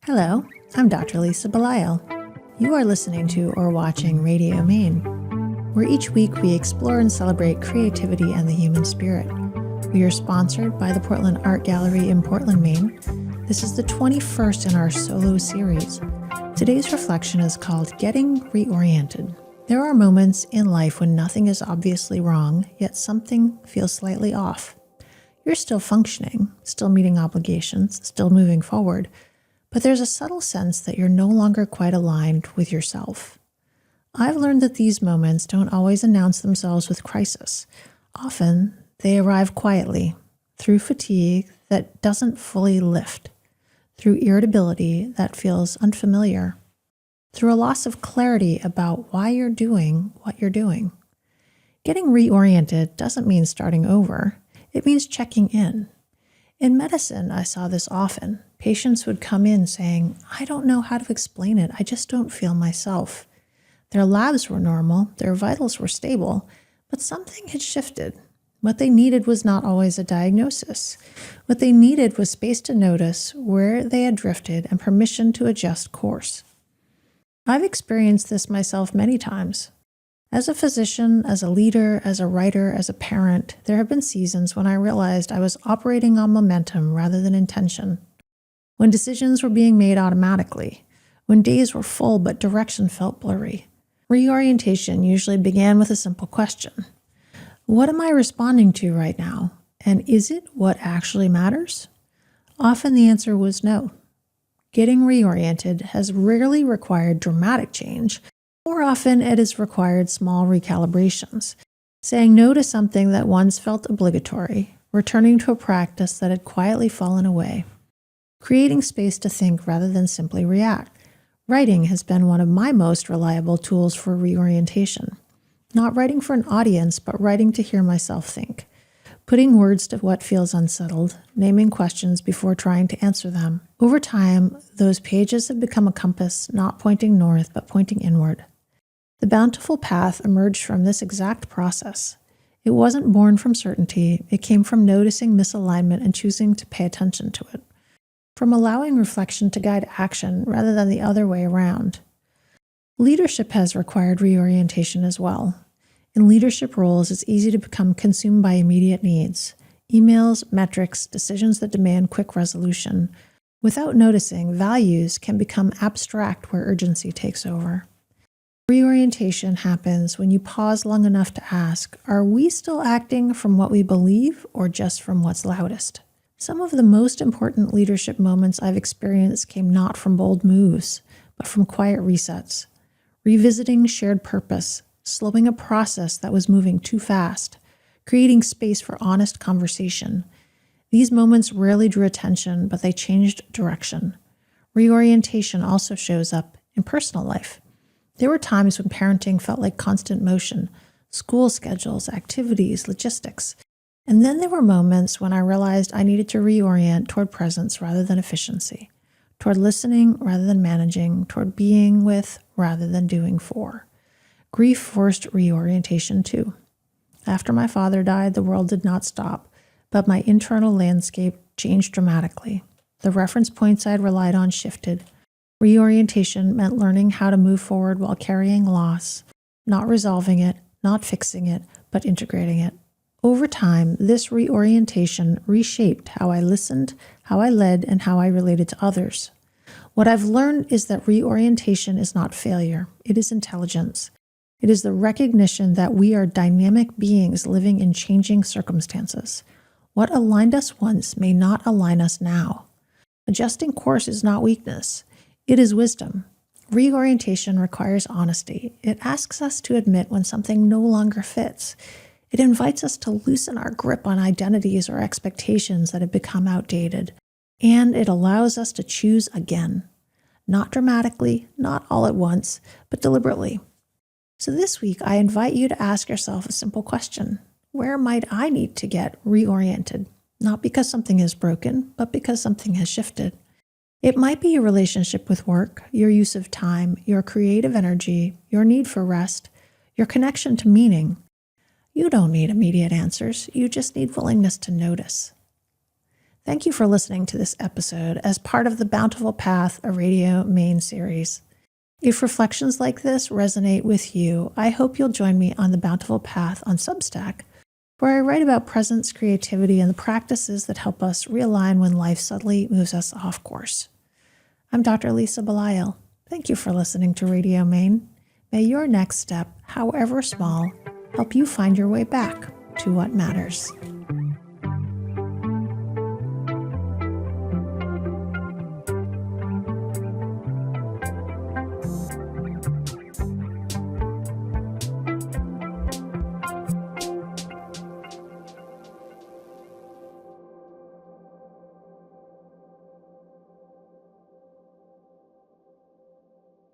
Hello, I'm Dr. Lisa Belisle. You are listening to or watching Radio Maine, where each week we explore and celebrate creativity and the human spirit. We are sponsored by the Portland Art Gallery in Portland, Maine. This is the 21st in our solo series. Today's reflection is called Getting Reoriented. There are moments in life when nothing is obviously wrong, yet something feels slightly off. You're still functioning, still meeting obligations, still moving forward, but there's a subtle sense that you're no longer quite aligned with yourself. I've learned that these moments don't always announce themselves with crisis. Often, they arrive quietly, through fatigue that doesn't fully lift, through irritability that feels unfamiliar, through a loss of clarity about why you're doing what you're doing. Getting reoriented doesn't mean starting over. It means checking in. In medicine, I saw this often. Patients would come in saying, I don't know how to explain it. I just don't feel myself. Their labs were normal, their vitals were stable, but something had shifted. What they needed was not always a diagnosis. What they needed was space to notice where they had drifted and permission to adjust course. I've experienced this myself many times. As a physician, as a leader, as a writer, as a parent, there have been seasons when I realized I was operating on momentum rather than intention. When decisions were being made automatically, when days were full but direction felt blurry. Reorientation usually began with a simple question. What am I responding to right now? And is it what actually matters? Often the answer was no. Getting reoriented has rarely required dramatic change. More often it has required small recalibrations, saying no to something that once felt obligatory, returning to a practice that had quietly fallen away. Creating space to think rather than simply react. Writing has been one of my most reliable tools for reorientation. Not writing for an audience, but writing to hear myself think. Putting words to what feels unsettled, naming questions before trying to answer them. Over time, those pages have become a compass, not pointing north, but pointing inward. The Bountiful Path emerged from this exact process. It wasn't born from certainty, it came from noticing misalignment and choosing to pay attention to it. From allowing reflection to guide action rather than the other way around. Leadership has required reorientation as well. In leadership roles, it's easy to become consumed by immediate needs, emails, metrics, decisions that demand quick resolution. Without noticing, values can become abstract where urgency takes over. Reorientation happens when you pause long enough to ask, are we still acting from what we believe or just from what's loudest? Some of the most important leadership moments I've experienced came not from bold moves, but from quiet resets, revisiting shared purpose, slowing a process that was moving too fast, creating space for honest conversation. These moments rarely drew attention, but they changed direction. Reorientation also shows up in personal life. There were times when parenting felt like constant motion, school schedules, activities, logistics. And then there were moments when I realized I needed to reorient toward presence rather than efficiency, toward listening rather than managing, toward being with rather than doing for. Grief forced reorientation too. After my father died, the world did not stop, but my internal landscape changed dramatically. The reference points I'd relied on shifted. Reorientation meant learning how to move forward while carrying loss, not resolving it, not fixing it, but integrating it. Over time, this reorientation reshaped how I listened, how I led, and how I related to others. What I've learned is that reorientation is not failure. It is intelligence. It is the recognition that we are dynamic beings living in changing circumstances. What aligned us once may not align us now. Adjusting course is not weakness. It is wisdom. Reorientation requires honesty. It asks us to admit when something no longer fits. It invites us to loosen our grip on identities or expectations that have become outdated. And it allows us to choose again. Not dramatically, not all at once, but deliberately. So this week, I invite you to ask yourself a simple question. Where might I need to get reoriented? Not because something is broken, but because something has shifted. It might be your relationship with work, your use of time, your creative energy, your need for rest, your connection to meaning. You don't need immediate answers. You just need willingness to notice. Thank you for listening to this episode as part of the Bountiful Path, a Radio Maine series. If reflections like this resonate with you, I hope you'll join me on the Bountiful Path on Substack, where I write about presence, creativity, and the practices that help us realign when life suddenly moves us off course. I'm Dr. Lisa Belisle. Thank you for listening to Radio Maine. May your next step, however small, help you find your way back to what matters.